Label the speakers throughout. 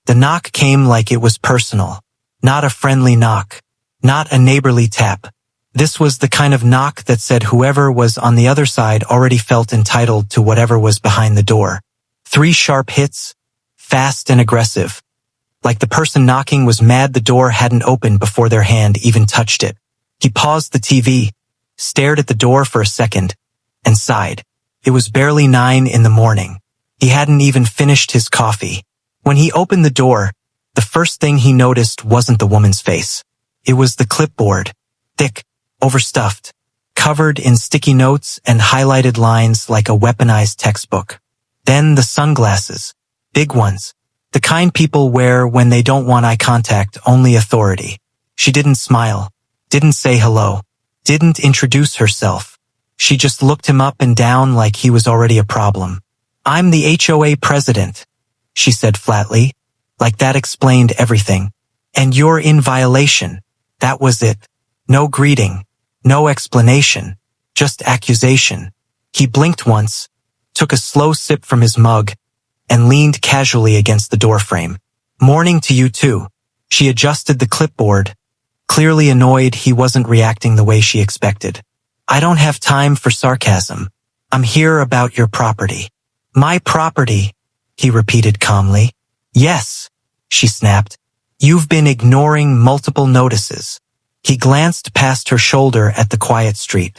Speaker 1: The knock came like it was personal. Not a friendly knock. Not a neighborly tap. This was the kind of knock that said whoever was on the other side already felt entitled to whatever was behind the door. 3 sharp hits, fast and aggressive. Like the person knocking was mad the door hadn't opened before their hand even touched it. He paused the TV, stared at the door for a second, and sighed. It was barely 9 in the morning. He hadn't even finished his coffee. When he opened the door, the first thing he noticed wasn't the woman's face. It was the clipboard. Thick, overstuffed, covered in sticky notes and highlighted lines like a weaponized textbook. Then the sunglasses. Big ones. The kind people wear when they don't want eye contact, only authority. She didn't smile. Didn't say hello. Didn't introduce herself. She just looked him up and down like he was already a problem. "I'm the HOA president," she said flatly. Like that explained everything. "And you're in violation." That was it. No greeting. No explanation. Just accusation. He blinked once, took a slow sip from his mug, and leaned casually against the doorframe. "Morning to you too." She adjusted the clipboard, clearly annoyed he wasn't reacting the way she expected. "I don't have time for sarcasm. I'm here about your property." "My property," he repeated calmly. "Yes," she snapped. "You've been ignoring multiple notices." He glanced past her shoulder at the quiet street.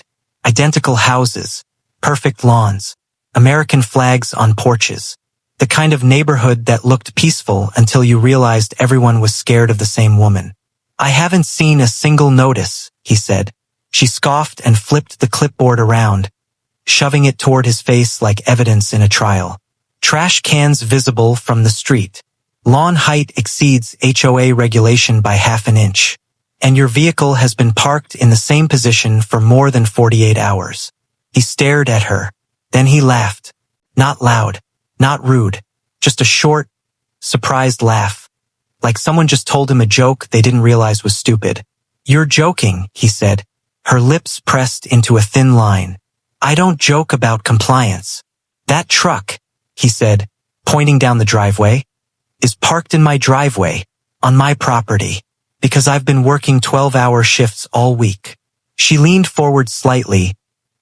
Speaker 1: Identical houses, perfect lawns, American flags on porches. The kind of neighborhood that looked peaceful until you realized everyone was scared of the same woman. "I haven't seen a single notice," he said. She scoffed and flipped the clipboard around, shoving it toward his face like evidence in a trial. "Trash cans visible from the street. Lawn height exceeds HOA regulation by half an inch. And your vehicle has been parked in the same position for more than 48 hours. He stared at her. Then he laughed. Not loud, not rude, just a short, surprised laugh. Like someone just told him a joke they didn't realize was stupid. "You're joking," he said, her lips pressed into a thin line. "I don't joke about compliance. That truck," he said, pointing down the driveway, "is parked in my driveway, on my property, because I've been working 12-hour shifts all week." She leaned forward slightly,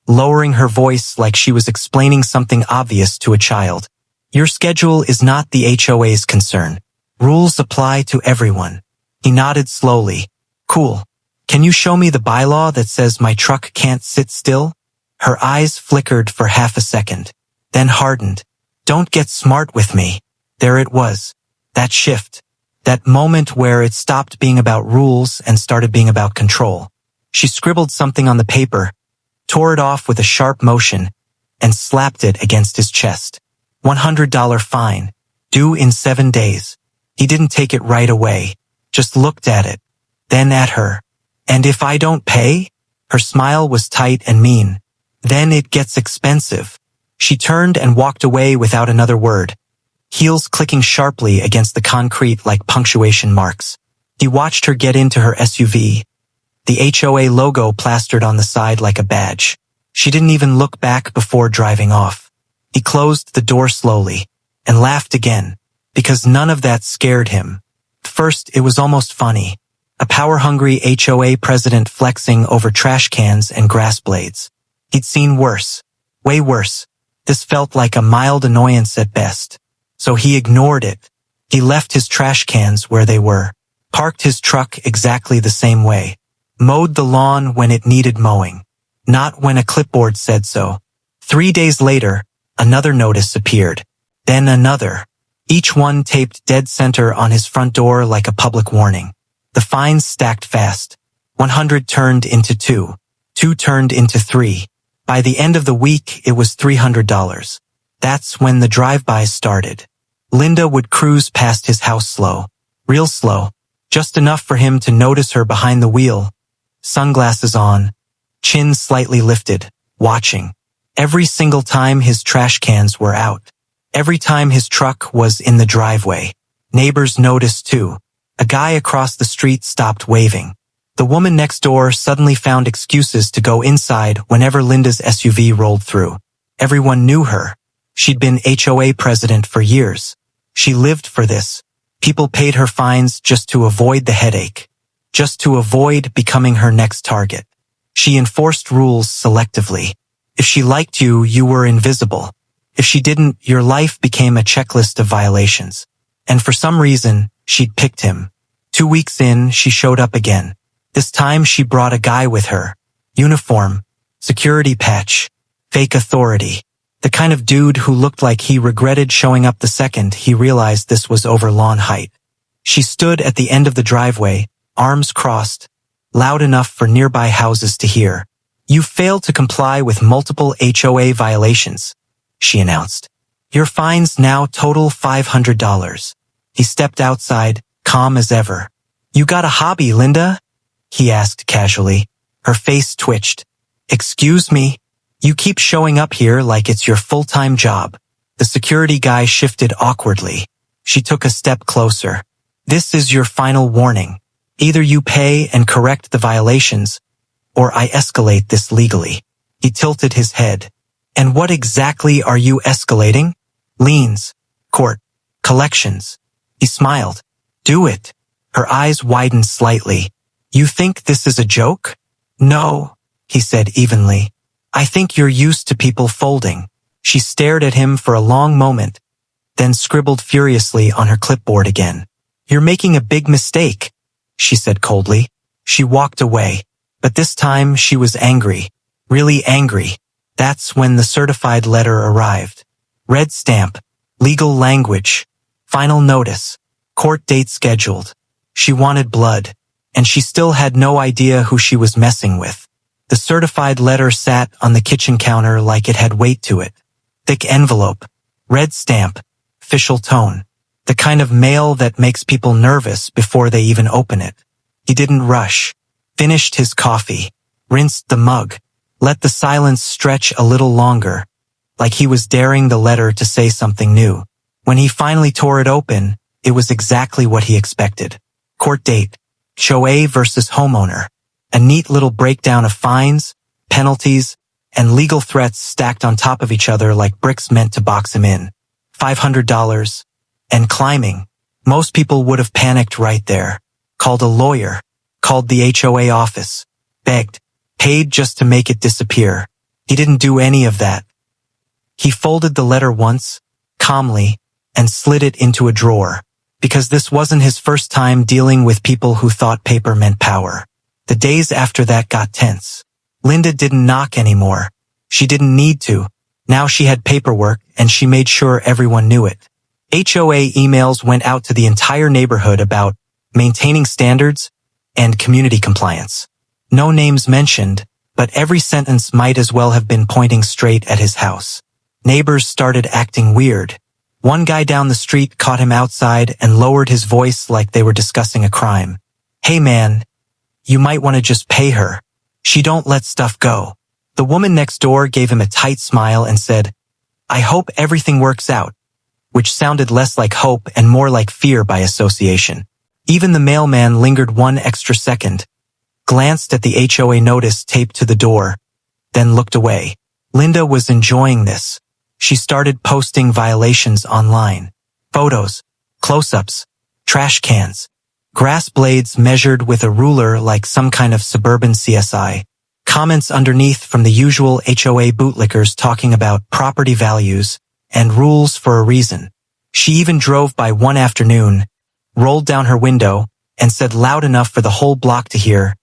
Speaker 1: lowering her voice like she was explaining something obvious to a child. "Your schedule is not the HOA's concern. Rules apply to everyone." He nodded slowly. "Cool. Can you show me the bylaw that says my truck can't sit still?" Her eyes flickered for half a second, then hardened. "Don't get smart with me." There it was. That shift. That moment where it stopped being about rules and started being about control. She scribbled something on the paper, tore it off with a sharp motion, and slapped it against his chest. $100 fine, due in 7 days. He didn't take it right away, just looked at it, then at her. "And if I don't pay?" Her smile was tight and mean. "Then it gets expensive." She turned and walked away without another word, heels clicking sharply against the concrete like punctuation marks. He watched her get into her SUV, the HOA logo plastered on the side like a badge. She didn't even look back before driving off. He closed the door slowly and laughed again, because none of that scared him. First, it was almost funny. A power-hungry HOA president flexing over trash cans and grass blades. He'd seen worse, way worse. This felt like a mild annoyance at best. So he ignored it. He left his trash cans where they were, parked his truck exactly the same way, mowed the lawn when it needed mowing, not when a clipboard said so. 3 days later, another notice appeared, then another, each one taped dead center on his front door like a public warning. The fines stacked fast. 100 turned into 2. 2 turned into 3. By the end of the week, it was $300. That's when the drive-bys started. Linda would cruise past his house slow, real slow, just enough for him to notice her behind the wheel, sunglasses on, chin slightly lifted, watching. Every single time his trash cans were out. Every time his truck was in the driveway. Neighbors noticed too. A guy across the street stopped waving. The woman next door suddenly found excuses to go inside whenever Linda's SUV rolled through. Everyone knew her. She'd been HOA president for years. She lived for this. People paid her fines just to avoid the headache, just to avoid becoming her next target. She enforced rules selectively. If she liked you, you were invisible. If she didn't, your life became a checklist of violations. And for some reason, she'd picked him. 2 weeks in, she showed up again. This time she brought a guy with her. Uniform, security patch, fake authority. The kind of dude who looked like he regretted showing up the second he realized this was over lawn height. She stood at the end of the driveway, arms crossed, loud enough for nearby houses to hear. "You failed to comply with multiple HOA violations," she announced. "Your fines now total $500. He stepped outside, calm as ever. "You got a hobby, Linda?" he asked casually. Her face twitched. "Excuse me? You keep showing up here like it's your full-time job." The security guy shifted awkwardly. She took a step closer. "This is your final warning. Either you pay and correct the violations, or I escalate this legally." He tilted his head. "And what exactly are you escalating?" "Liens, court, collections." He smiled. "Do it." Her eyes widened slightly. "You think this is a joke?" "No," he said evenly. "I think you're used to people folding." She stared at him for a long moment, then scribbled furiously on her clipboard again. "You're making a big mistake," she said coldly. She walked away, but this time she was angry, really angry. That's when the certified letter arrived. Red stamp, legal language, final notice, court date scheduled. She wanted blood, and she still had no idea who she was messing with. The certified letter sat on the kitchen counter like it had weight to it. Thick envelope, red stamp, official tone. The kind of mail that makes people nervous before they even open it. He didn't rush. Finished his coffee. Rinsed the mug. Let the silence stretch a little longer, like he was daring the letter to say something new. When he finally tore it open, it was exactly what he expected. Court date. HOA versus homeowner. A neat little breakdown of fines, penalties, and legal threats stacked on top of each other like bricks meant to box him in. $500. And climbing. Most people would have panicked right there. Called a lawyer. Called the HOA office. Begged. Paid just to make it disappear. He didn't do any of that. He folded the letter once, calmly, and slid it into a drawer. Because this wasn't his first time dealing with people who thought paper meant power. The days after that got tense. Linda didn't knock anymore. She didn't need to. Now she had paperwork, and she made sure everyone knew it. HOA emails went out to the entire neighborhood about maintaining standards and community compliance. No names mentioned, but every sentence might as well have been pointing straight at his house. Neighbors started acting weird. One guy down the street caught him outside and lowered his voice like they were discussing a crime. "Hey man, you might want to just pay her. She don't let stuff go." The woman next door gave him a tight smile and said, "I hope everything works out," which sounded less like hope and more like fear by association. Even the mailman lingered one extra second, glanced at the HOA notice taped to the door, then looked away. Linda was enjoying this. She started posting violations online. Photos, close-ups, trash cans, grass blades measured with a ruler like some kind of suburban CSI. Comments underneath from the usual HOA bootlickers talking about property values and rules for a reason. She even drove by one afternoon, rolled down her window, and said loud enough for the whole block to hear,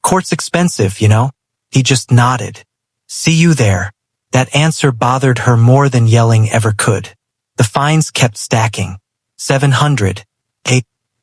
Speaker 1: "Court's expensive, you know?" He just nodded. "See you there." That answer bothered her more than yelling ever could. The fines kept stacking. 700.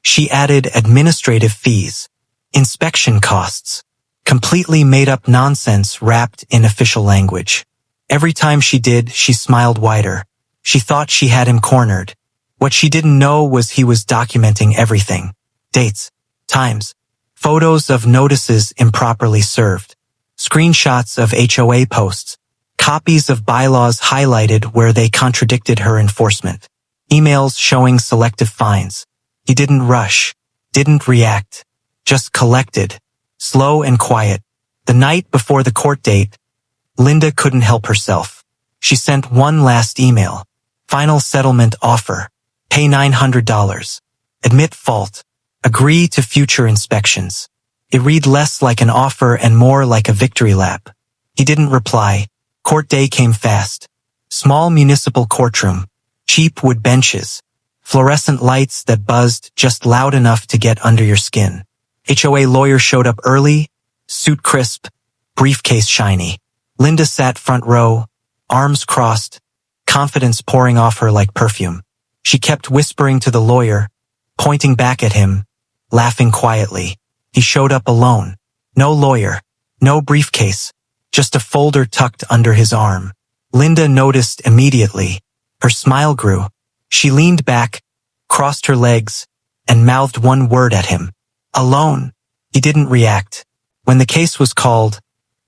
Speaker 1: She added administrative fees, inspection costs, completely made-up nonsense wrapped in official language. Every time she did, she smiled wider. She thought she had him cornered. What she didn't know was he was documenting everything. Dates, times, photos of notices improperly served, screenshots of HOA posts, copies of bylaws highlighted where they contradicted her enforcement, emails showing selective fines. He didn't rush, didn't react, just collected, slow and quiet. The night before the court date, Linda couldn't help herself. She sent one last email. Final settlement offer. Pay $900. Admit fault. Agree to future inspections. It read less like an offer and more like a victory lap. He didn't reply. Court day came fast. Small municipal courtroom. Cheap wood benches. Fluorescent lights that buzzed just loud enough to get under your skin. HOA lawyer showed up early, suit crisp, briefcase shiny. Linda sat front row, arms crossed, confidence pouring off her like perfume. She kept whispering to the lawyer, pointing back at him, laughing quietly. He showed up alone. No lawyer, no briefcase, just a folder tucked under his arm. Linda noticed immediately. Her smile grew. She leaned back, crossed her legs, and mouthed one word at him. Alone. He didn't react. When the case was called,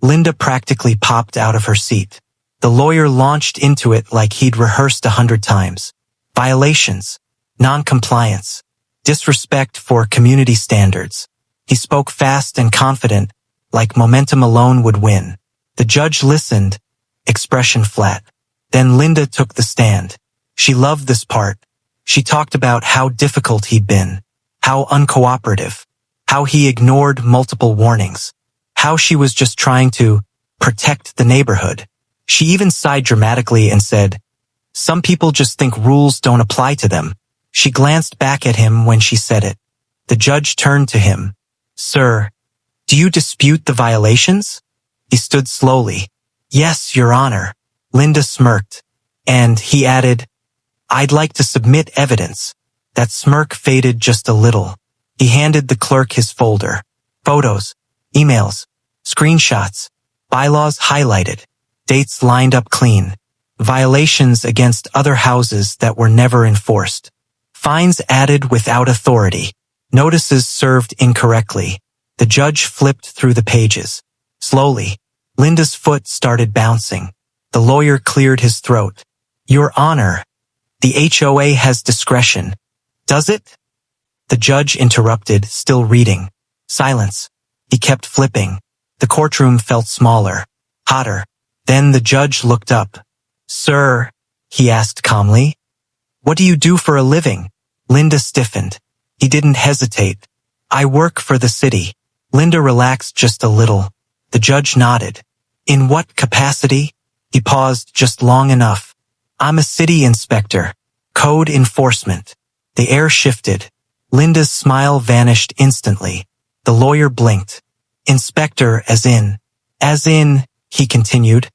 Speaker 1: Linda practically popped out of her seat. The lawyer launched into it like he'd rehearsed 100 times. Violations, non-compliance, disrespect for community standards. He spoke fast and confident, like momentum alone would win. The judge listened, expression flat. Then Linda took the stand. She loved this part. She talked about how difficult he'd been, how uncooperative, how he ignored multiple warnings, how she was just trying to protect the neighborhood. She even sighed dramatically and said, "Some people just think rules don't apply to them." She glanced back at him when she said it. The judge turned to him. "Sir, do you dispute the violations?" He stood slowly. "Yes, Your Honor." Linda smirked. And he added, "I'd like to submit evidence." That smirk faded just a little. He handed the clerk his folder. Photos, emails, screenshots, bylaws highlighted, dates lined up clean, violations against other houses that were never enforced, fines added without authority, notices served incorrectly. The judge flipped through the pages. Slowly, Linda's foot started bouncing. The lawyer cleared his throat. "Your Honor, the HOA has discretion. Does it?" The judge interrupted, still reading. Silence. He kept flipping. The courtroom felt smaller, hotter. Then the judge looked up. "Sir," he asked calmly, "what do you do for a living?" Linda stiffened. He didn't hesitate. "I work for the city." Linda relaxed just a little. The judge nodded. "In what capacity?" He paused just long enough. "I'm a city inspector. Code enforcement." The air shifted. Linda's smile vanished instantly. The lawyer blinked. "Inspector as in?" "As in," he continued,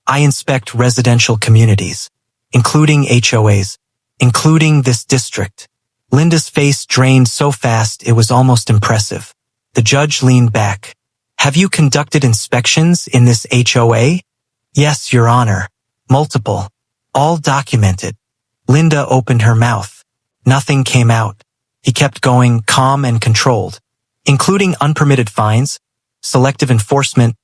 Speaker 1: "I inspect residential communities, including HOAs, including this district." Linda's face drained so fast it was almost impressive. The judge leaned back. "Have you conducted inspections in this HOA?" "Yes, Your Honor. Multiple. All documented." Linda opened her mouth. Nothing came out. He kept going, calm and controlled, including unpermitted fines, selective enforcement,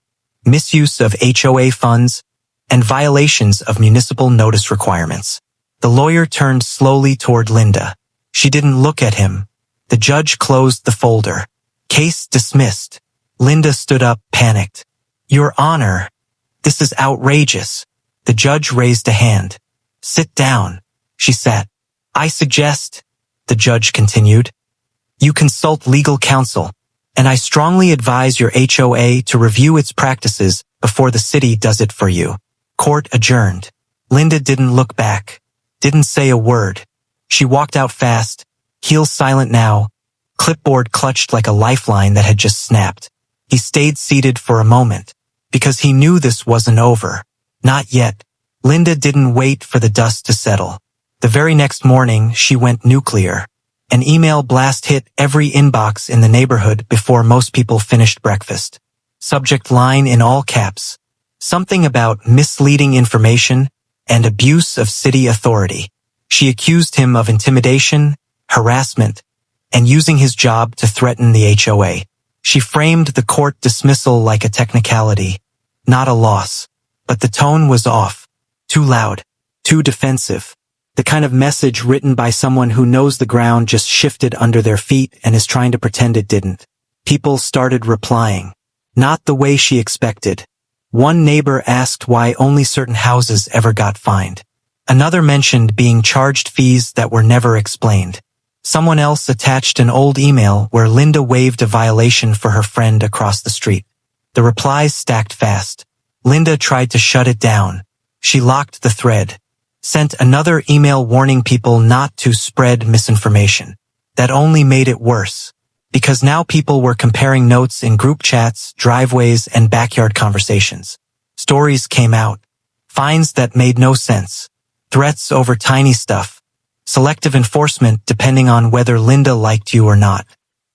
Speaker 1: misuse of HOA funds, and violations of municipal notice requirements. The lawyer turned slowly toward Linda. She didn't look at him. The judge closed the folder. Case dismissed. Linda stood up, panicked. "Your Honor, this is outrageous." The judge raised a hand. "Sit down." She sat. "I suggest," the judge continued, "you consult legal counsel, and I strongly advise your HOA to review its practices before the city does it for you." Court adjourned. Linda didn't look back, didn't say a word. She walked out fast, heels silent now, clipboard clutched like a lifeline that had just snapped. He stayed seated for a moment, because he knew this wasn't over. Not yet. Linda didn't wait for the dust to settle. The very next morning, she went nuclear. An email blast hit every inbox in the neighborhood before most people finished breakfast. Subject line in all caps. Something about misleading information and abuse of city authority. She accused him of intimidation, harassment, and using his job to threaten the HOA. She framed the court dismissal like a technicality, not a loss. But the tone was off. Too loud. Too defensive. The kind of message written by someone who knows the ground just shifted under their feet and is trying to pretend it didn't. People started replying. Not the way she expected. One neighbor asked why only certain houses ever got fined. Another mentioned being charged fees that were never explained. Someone else attached an old email where Linda waived a violation for her friend across the street. The replies stacked fast. Linda tried to shut it down. She locked the thread. Sent another email warning people not to spread misinformation. That only made it worse. Because now people were comparing notes in group chats, driveways, and backyard conversations. Stories came out. Fines that made no sense. Threats over tiny stuff. Selective enforcement depending on whether Linda liked you or not.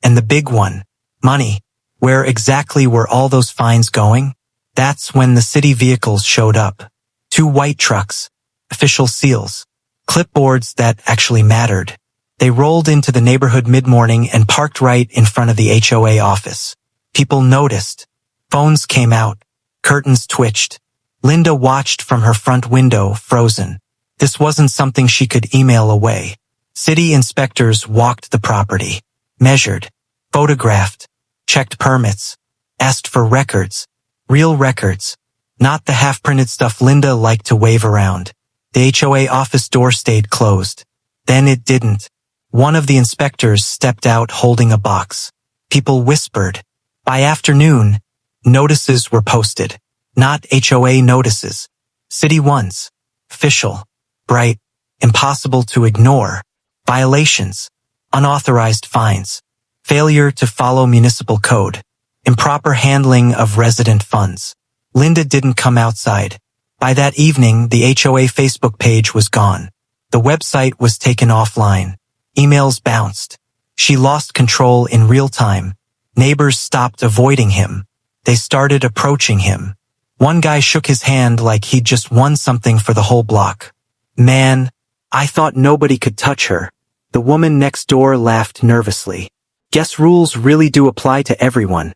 Speaker 1: And the big one. Money. Where exactly were all those fines going? That's when the city vehicles showed up. 2 white trucks. Official seals. Clipboards that actually mattered. They rolled into the neighborhood mid-morning and parked right in front of the HOA office. People noticed. Phones came out. Curtains twitched. Linda watched from her front window, frozen. This wasn't something she could email away. City inspectors walked the property. Measured. Photographed. Checked permits. Asked for records. Real records. Not the half-printed stuff Linda liked to wave around. The HOA office door stayed closed. Then it didn't. One of the inspectors stepped out holding a box. People whispered. By afternoon, notices were posted. Not HOA notices. City ones. Official. Bright. Impossible to ignore. Violations. Unauthorized fines. Failure to follow municipal code. Improper handling of resident funds. Linda didn't come outside. By that evening, the HOA Facebook page was gone. The website was taken offline. Emails bounced. She lost control in real time. Neighbors stopped avoiding him. They started approaching him. One guy shook his hand like he'd just won something for the whole block. Man, I thought nobody could touch her. The woman next door laughed nervously. Guess rules really do apply to everyone.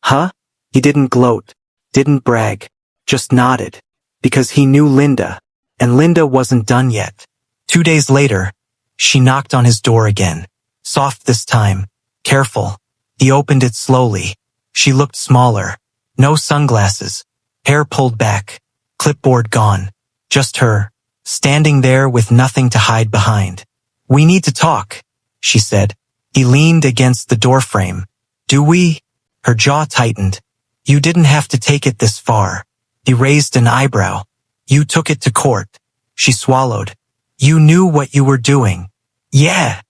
Speaker 1: Huh? He didn't gloat. Didn't brag. Just nodded. Because he knew Linda. And Linda wasn't done yet. 2 days later, she knocked on his door again. Soft this time. Careful. He opened it slowly. She looked smaller. No sunglasses. Hair pulled back. Clipboard gone. Just her. Standing there with nothing to hide behind. We need to talk, she said. He leaned against the doorframe. Do we? Her jaw tightened. You didn't have to take it this far. He raised an eyebrow. You took it to court. She swallowed. You knew what you were doing. Yeah,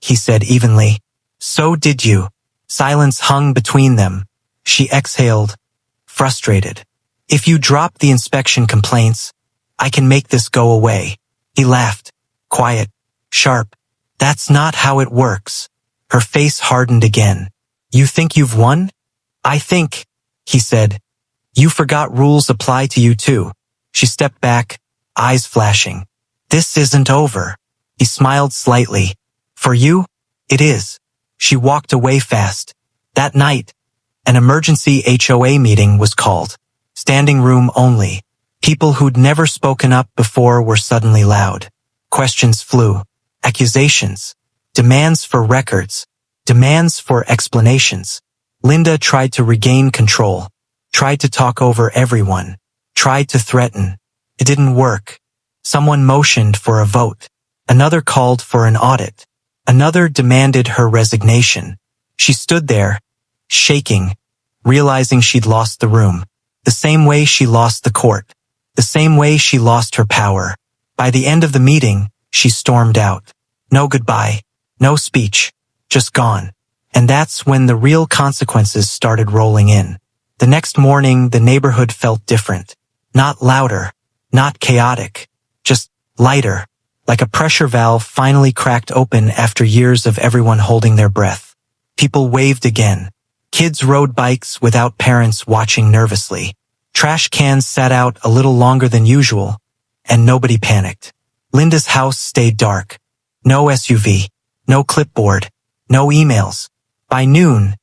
Speaker 1: he said evenly. So did you. Silence hung between them. She exhaled, frustrated. If you drop the inspection complaints, I can make this go away. He laughed. Quiet. Sharp. That's not how it works. Her face hardened again. You think you've won? I think, he said. You forgot rules apply to you too. She stepped back, eyes flashing. This isn't over. He smiled slightly. For you, it is. She walked away fast. That night, an emergency HOA meeting was called. Standing room only. People who'd never spoken up before were suddenly loud. Questions flew. Accusations. Demands for records. Demands for explanations. Linda tried to regain control. Tried to talk over everyone. Tried to threaten. It didn't work. Someone motioned for a vote. Another called for an audit. Another demanded her resignation. She stood there, shaking, realizing she'd lost the room. The same way she lost the court. The same way she lost her power. By the end of the meeting, she stormed out. No goodbye. No speech. Just gone. And that's when the real consequences started rolling in. The next morning, the neighborhood felt different. Not louder. Not chaotic. Just lighter. Like a pressure valve finally cracked open after years of everyone holding their breath. People waved again. Kids rode bikes without parents watching nervously. Trash cans sat out a little longer than usual, and nobody panicked. Linda's house stayed dark. No SUV. No clipboard. No emails. By noon,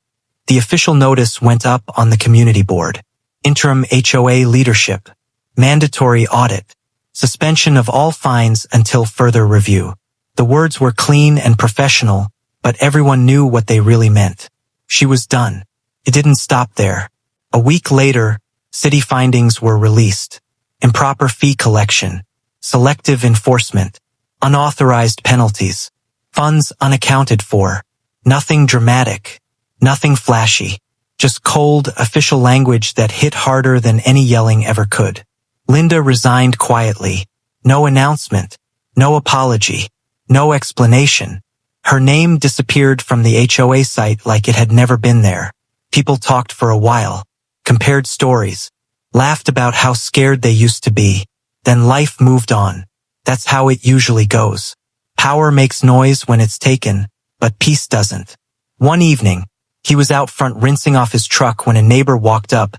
Speaker 1: the official notice went up on the community board. Interim HOA leadership. Mandatory audit. Suspension of all fines until further review. The words were clean and professional, but everyone knew what they really meant. She was done. It didn't stop there. A week later, city findings were released. Improper fee collection. Selective enforcement. Unauthorized penalties. Funds unaccounted for. Nothing dramatic. Nothing flashy. Just cold, official language that hit harder than any yelling ever could. Linda resigned quietly. No announcement. No apology. No explanation. Her name disappeared from the HOA site like it had never been there. People talked for a while, compared stories, laughed about how scared they used to be. Then life moved on. That's how it usually goes. Power makes noise when it's taken, but peace doesn't. One evening, he was out front rinsing off his truck when a neighbor walked up,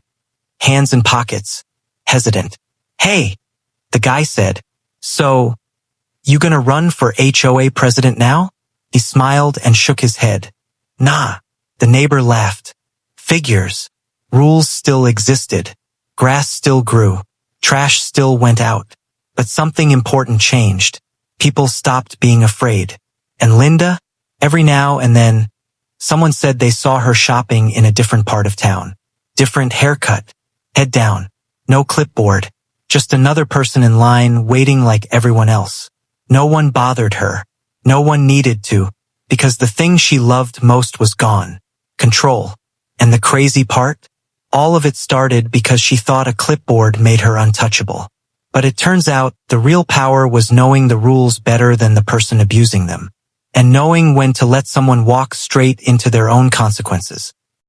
Speaker 1: hands in pockets, hesitant. "Hey," the guy said. "So, you gonna run for HOA president now?" He smiled and shook his head. "Nah," the neighbor laughed. "Figures. Rules still existed. Grass still grew. Trash still went out. But something important changed. People stopped being afraid. And Linda, every now and then, someone said they saw her shopping in a different part of town. Different haircut. Head down. No clipboard. Just another person in line waiting like everyone else. No one bothered her. No one needed to, because the thing she loved most was gone. Control. And the crazy part? All of it started because she thought a clipboard made her untouchable. But it turns out the real power was knowing the rules better than the person abusing them, and knowing when to let someone walk straight into their own consequences.